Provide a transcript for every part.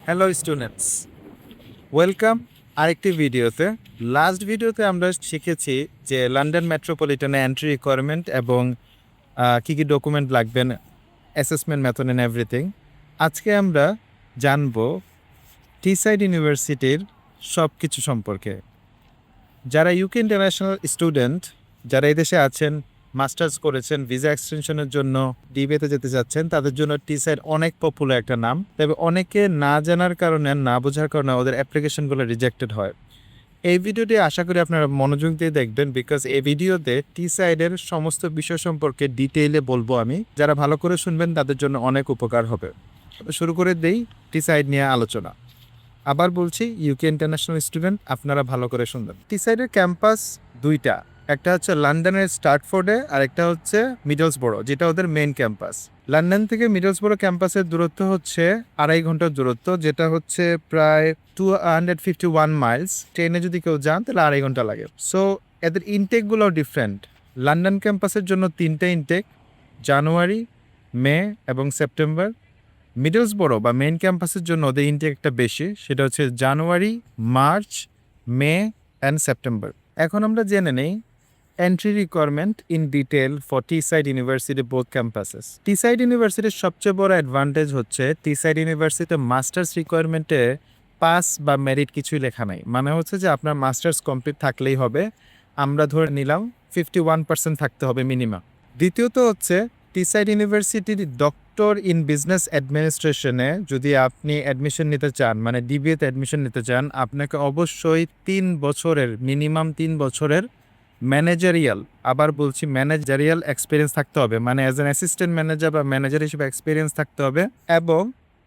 Hello students, welcome আরেকটি ভিডিওতে। Last ভিডিওতে আমরা শিখেছি যে লন্ডন মেট্রোপলিটনে এন্ট্রি রিকোয়ারমেন্ট এবং কী কী ডকুমেন্ট লাগবেন, অ্যাসেসমেন্ট মেথড অ্যান্ড এভরিথিং। আজকে আমরা জানব টিসাইড ইউনিভার্সিটির সব কিছু সম্পর্কে। যারা ইউকে ইন্টারন্যাশনাল স্টুডেন্ট, যারা এদেশে আছেন, মাস্টার্স করেছেন, ভিসা এক্সটেনশনের জন্য ডিবিএতে যেতে চাচ্ছেন, তাদের জন্য টিসাইড অনেক পপুলার একটা নাম। তবে অনেকে না জানার কারণে, না বোঝার কারণে ওদের অ্যাপ্লিকেশনগুলো রিজেক্টেড হয়। এই ভিডিওটি আশা করি আপনারা মনোযোগ দিয়ে দেখবেন, বিকজ এই ভিডিওতে টিসাইডের সমস্ত বিষয় সম্পর্কে ডিটেইলে বলবো আমি। যারা ভালো করে শুনবেন তাদের জন্য অনেক উপকার হবে। শুরু করে দেই টিসাইড নিয়ে আলোচনা। আবার বলছি, ইউকে ইন্টারন্যাশনাল স্টুডেন্ট, আপনারা ভালো করে শুনবেন। টিসাইডের ক্যাম্পাস দুইটা, একটা হচ্ছে লন্ডনের স্টার্টফোর্ডে আর একটা হচ্ছে মিডলসবরো, যেটা ওদের মেইন ক্যাম্পাস। লন্ডন থেকে মিডলসবরো ক্যাম্পাসের দূরত্ব হচ্ছে 2.5 ঘন্টার দূরত্ব, যেটা হচ্ছে প্রায় 251 মাইলস। ট্রেনে যদি কেউ যান তাহলে 2.5 ঘন্টা লাগে। সো এদের ইনটেকগুলো ডিফারেন্ট। লন্ডন ক্যাম্পাসের জন্য 3টে ইনটেক, জানুয়ারি, মে এবং সেপ্টেম্বর। মিডলসবরো বা মেইন ক্যাম্পাসের জন্য ওদের ইনটেক একটা বেশি, সেটা হচ্ছে January, March, May and September. এখন আমরা জেনে নেই entry requirement in detail for Teesside University both campuses. Teesside ইউনিভার্সিটির সবচেয়ে বড় অ্যাডভান্টেজ হচ্ছে টিসাইড ইউনিভার্সিটিতে মাস্টার্স রিকোয়ারমেন্টে পাস বা মেরিট কিছুই লেখা নাই। মানে হচ্ছে যে আপনার মাস্টার্স কমপ্লিট থাকলেই হবে। আমরা ধরে নিলাম 51% থাকতে হবে মিনিমাম। দ্বিতীয়ত হচ্ছে টিসাইড ইউনিভার্সিটির ডক্টর ইন বিজনেস অ্যাডমিনিস্ট্রেশনে যদি আপনি অ্যাডমিশন নিতে চান, মানে ডিবিএতে অ্যাডমিশন নিতে চান, আপনাকে অবশ্যই 3 বছরের, মিনিমাম 3 বছরের ম্যানেজারিয়াল, আবার বলছি ম্যানেজারিয়াল এক্সপিরিয়েন্স থাকতে হবে। মানে অ্যাজ অ্যান অ্যাসিস্ট্যান্ট ম্যানেজার বা ম্যানেজার হিসেবে এক্সপিরিয়েন্স থাকতে হবে। এবং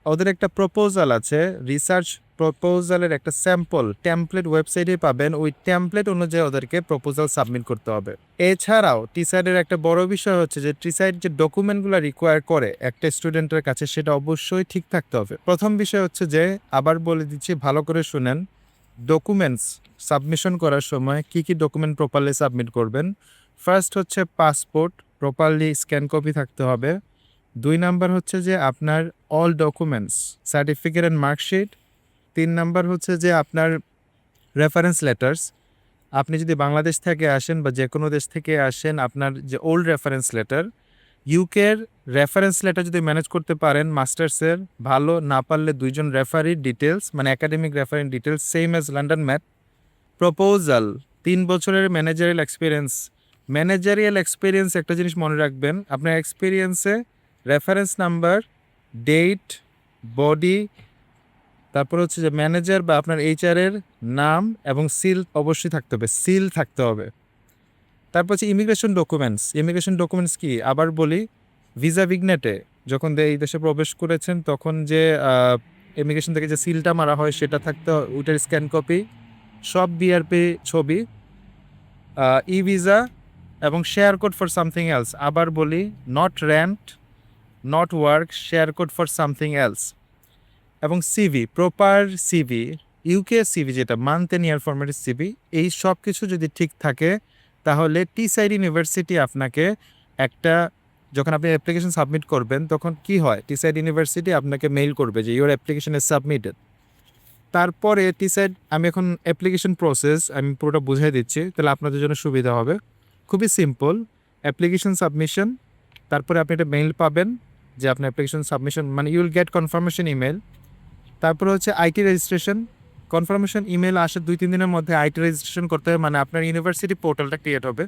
ওদের একটা প্রপোজাল আছে, রিসার্চ প্রপোজালের একটা স্যাম্পল টেমপ্লেট ওয়েবসাইটে পাবেন। ওই টেমপ্লেট অনুযায়ী ওদেরকে প্রপোজাল সাবমিট করতে হবে। এছাড়াও টিসাইডের একটা বড় বিষয় হচ্ছে যে টিসাইড যে ডকুমেন্টগুলো রিকোয়ার করে একটা স্টুডেন্টের কাছে, সেটা অবশ্যই ঠিক থাকতে হবে। প্রথম বিষয় হচ্ছে যে, আবার বলে দিচ্ছি, ভালো করে শুনেন, ডকুমেন্টস সাবমিশন করার সময় কি কি ডকুমেন্ট প্রপারলি সাবমিট করবেন। ফার্স্ট হচ্ছে পাসপোর্ট, প্রপারলি স্ক্যান কপি থাকতে হবে। 2 নাম্বার হচ্ছে যে আপনার all documents, certificate and marksheet. 3 number হচ্ছে যে আপনার রেফারেন্স লেটার্স। আপনি যদি বাংলাদেশ থেকে আসেন বা যে কোনো দেশ থেকে আসেন, আপনার যে ওল্ড রেফারেন্স লেটার। ইউকের রেফারেন্স লেটার যদি ম্যানেজ করতে পারেন মাস্টার্সের, ভালো। না পারলে 2জন রেফারির ডিটেলস, মানে একাডেমিক রেফারির details, same as London math. Proposal 3 বছরের ম্যানেজারিয়াল এক্সপিরিয়েন্স। ম্যানেজারিয়াল এক্সপিরিয়েন্স একটা জিনিস মনে রাখবেন, আপনার এক্সপিরিয়েন্সে রেফারেন্স নাম্বার, ডেট, বডি, তারপর হচ্ছে যে ম্যানেজার বা আপনার এইচআরের নাম এবং সিল অবশ্যই থাকতে হবে, সিল থাকতে হবে। তারপর হচ্ছে ইমিগ্রেশন ডকুমেন্টস। ইমিগ্রেশন ডকুমেন্টস কি আবার বলি, ভিসা ভিগনেটে যখন এই দেশে প্রবেশ করেছেন তখন যে ইমিগ্রেশন থেকে যে সিলটা মারা হয় সেটা থাকতে, ওইটার স্ক্যান কপি, সব বিআরপি ছবি, ই ভিসা এবং share code for something else. আবার বলি, not rent, not work, share code for something else. এবং CV, proper CV, UK CV, যেটা মান্থ এন্ড ইয়ার ফরম্যাটের সিভি। এই সব কিছু যদি ঠিক থাকে তাহলে টিসাইড ইউনিভার্সিটি আপনাকে একটা, যখন আপনি অ্যাপ্লিকেশন সাবমিট করবেন তখন কি হয়, টিসাইড ইউনিভার্সিটি আপনাকে মেইল করবে যে ইউর অ্যাপ্লিকেশন ইজ সাবমিটেড। তারপরে টিসাইড, আমি এখন অ্যাপ্লিকেশন প্রসেস আমি পুরোটা বুঝাই দিচ্ছি, তাহলে আপনাদের জন্য সুবিধা হবে। খুবই সিম্পল, অ্যাপ্লিকেশন সাবমিশন, তারপরে আপনি একটা মেইল পাবেন যে আপনার অ্যাপ্লিকেশন সাবমিশন, মানে ইউল গেট কনফার্মেশন ইমেল। তারপরে হচ্ছে আইটি রেজিস্ট্রেশন। কনফার্মেশন ইমেল আসার 2-3 দিনের মধ্যে আইটি রেজিস্ট্রেশন করতে হবে, মানে আপনার ইউনিভার্সিটি পোর্টালটা ক্রিয়েট হবে।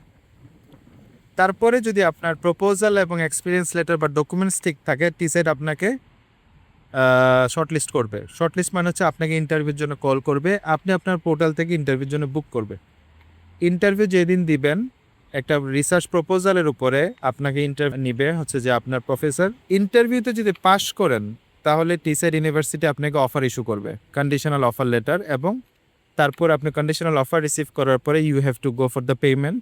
তারপরে যদি আপনার প্রপোজাল এবং এক্সপিরিয়েন্স লেটার বা ডকুমেন্টস ঠিক থাকে, টিসাইড আপনাকে শর্টলিস্ট করবে। শর্টলিস্ট মানে হচ্ছে আপনাকে ইন্টারভিউর জন্য কল করবে, আপনি আপনার পোর্টাল থেকে ইন্টারভিউর জন্য বুক করবে। ইন্টারভিউ যেদিন দিবেন, একটা রিসার্চ প্রপোজালের উপরে আপনাকে ইন্টারভিউ নিবে হচ্ছে যে আপনার প্রফেসর। ইন্টারভিউতে যদি পাস করেন তাহলে টিসাইড ইউনিভার্সিটি আপনাকে অফার ইস্যু করবে, কন্ডিশনাল অফার লেটার। এবং তারপর আপনি কন্ডিশনাল অফার রিসিভ করার পরে you have to go for the payment,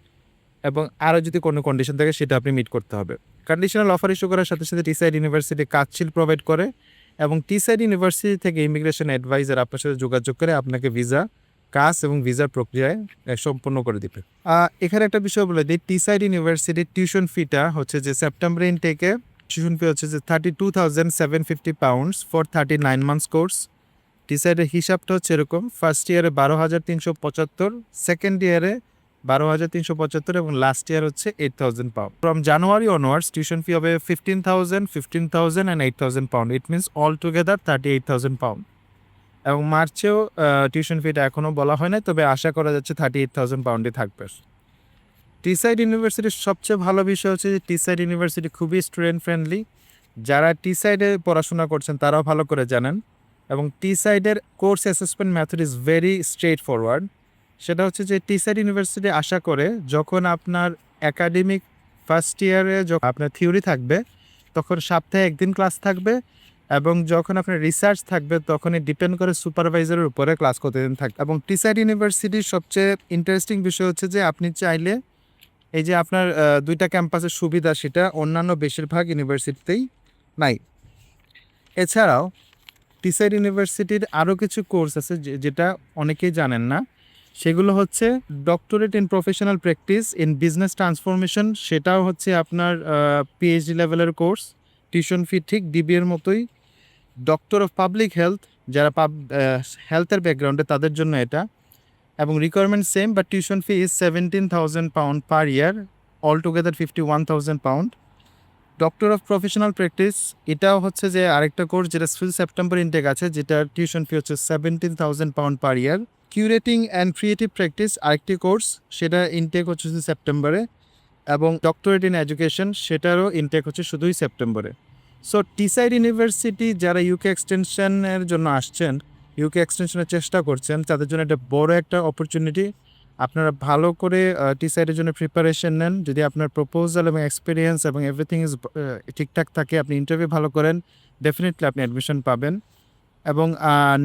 এবং আরও যদি কোনো কন্ডিশন থাকে সেটা আপনি মিট করতে হবে। কন্ডিশনাল অফার ইস্যু করার সাথে সাথে টিসাইড ইউনিভার্সিটি কাজশিল প্রোভাইড করে, এবং টিসাইড ইউনিভার্সিটি থেকে ইমিগ্রেশন অ্যাডভাইজার আপনার সাথে যোগাযোগ করে আপনাকে ভিসা কাজ এবং ভিসার প্রক্রিয়ায় সম্পন্ন করে দিবে। এখানে একটা বিষয় বলে দিই, টিসাইড ইউনিভার্সিটির টিউশন ফিটা হচ্ছে যে সেপ্টেম্বর ইনটেকে টিউশন ফি হচ্ছে যে £32,750 ফর 39 মান্থস কোর্স। টিসাইডের হিসাবটা হচ্ছে এরকম, ফার্স্ট ইয়ারে 12,375, সেকেন্ড ইয়ারে 12,375 এবং লাস্ট ইয়ার হচ্ছে 8,000 pound. From January onwards tuition fee হবে 15,000, 15,000 and 8,000 pound. It means all together 38,000 pound. এবং মার্চেও টিউশন ফিটা এখনও বলা হয় না, তবে আশা করা যাচ্ছে 38,000 পাউন্ডই থাকবে। টিসাইড ইউনিভার্সিটির সবচেয়ে ভালো বিষয় হচ্ছে যে টিসাইড ইউনিভার্সিটি খুবই স্টুডেন্ট ফ্রেন্ডলি। যারা টিসাইডে পড়াশোনা করছেন তারাও ভালো করে জানেন, এবং টিসাইডের course assessment method is very straightforward. সেটা হচ্ছে যে টিসাইড ইউনিভার্সিটি আশা করে যখন আপনার একাডেমিক ফার্স্ট ইয়ারে যখন আপনার থিওরি থাকবে তখন সপ্তাহে একদিন ক্লাস থাকবে, এবং যখন আপনার রিসার্চ থাকবে তখনই ডিপেন্ড করে সুপারভাইজারের উপরে ক্লাস কতদিন থাকবে। এবং টিসাইড ইউনিভার্সিটির সবচেয়ে ইন্টারেস্টিং বিষয় হচ্ছে যে আপনি চাইলে এই যে আপনার দুইটা ক্যাম্পাসের সুবিধা সেটা অন্যান্য বেশিরভাগ ইউনিভার্সিটিতেই নাই। এছাড়াও টিসাইড ইউনিভার্সিটির আরও কিছু কোর্স আছে যেটা অনেকেই জানেন না। সেগুলো হচ্ছে doctorate in professional practice in business transformation, সেটাও হচ্ছে আপনার পিএইচডি লেভেলের কোর্স। টিউশন ফি ঠিক ডিবিএর মতোই। ডক্টর অফ পাবলিক হেলথ, যারা হেলথের ব্যাকগ্রাউন্ডে তাদের জন্য এটা, এবং requirement same, but tuition fee is 17,000 pound per year, all together 51,000 pound. Doctor of professional practice এটাও হচ্ছে যে আরেকটা কোর্স যেটা সেপ্টেম্বর ইনটেক আছে, যেটার টিউশন ফি হচ্ছে 17,000 pound per year. Curating and creative practice আরেকটি কোর্স, সেটা ইনটেক হচ্ছে সেপ্টেম্বরে, এবং ডক্টরেট ইন এডুকেশন সেটারও ইনটেক হচ্ছে শুধুই সেপ্টেম্বরে। সো টিসাইড ইউনিভার্সিটি যারা ইউকে এক্সটেনশনের জন্য আসছেন, ইউকে এক্সটেনশনের চেষ্টা করছেন, তাদের জন্য এটা বড় একটা অপরচুনিটি। আপনারা ভালো করে টিসাইডের জন্য প্রিপারেশন নেন। যদি আপনার প্রপোজাল এবং এক্সপিরিয়েন্স এবং এভরিথিং ইজ ঠিকঠাক থাকে, আপনি ইন্টারভিউ ভালো করেন, ডেফিনেটলি আপনি অ্যাডমিশন পাবেন। এবং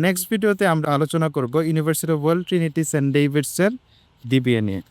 নেক্সট ভিডিওতে আমরা আলোচনা করব University of world Trinity Saint ডেভিডসের ডিবিএ নিয়ে।